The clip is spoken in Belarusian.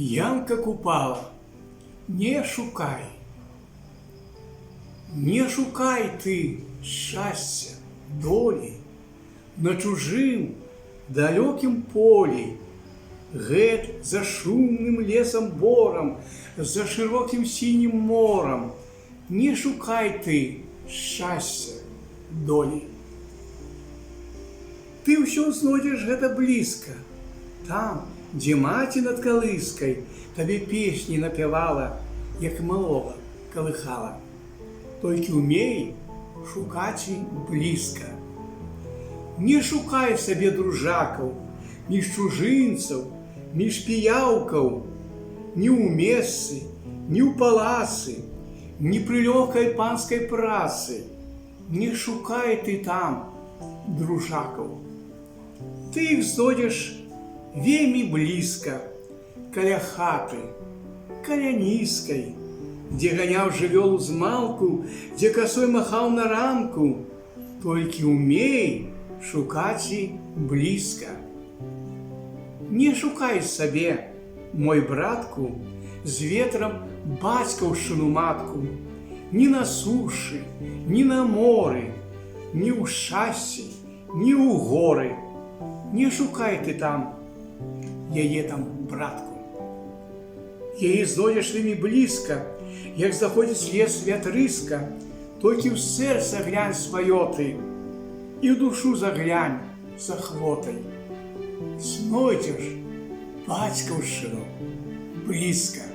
Янка Купала, не шукай. Не шукай ты счастья, доли на чужим далеким поле, Гэт за шумным лесом бором, за широким синим морем. Не шукай ты счастья, доли. Ты ўсё знойдзеш гэта блізка, там, дзе маці над калыскай табе песні напявала, як малога калыхала. Толькі ўмей шукаць блізка. Не шукай сабе дружакаў, між чужынцаў, між піяўкаў, ні ў месцы, ні ў палацы, ні пры лёгкай панскай працы. Не шукай ты там дружакаў. Ты іх знойдзеш вельмі блізка, каля хаты, каля нізкай, дзе ганяў жывёлу змалку, дзе касой махаў на ранку. Толькі ўмей шукаць блізка. Не шукай сабе, мой братку, з ветрам бацькаўшчыну матку, ні на сушы, ні на моры, ні ў шчасці, ні ў горы. Не шукай ты там яе там, братку. Яе знойдзеш вельмі блізка, як заходзіць лес вятрыска. Толькі ў сэрца глянь сваё ты, і ў душу заглянь з ахвотай. Знойдзеш бацькаўшчыну блізка.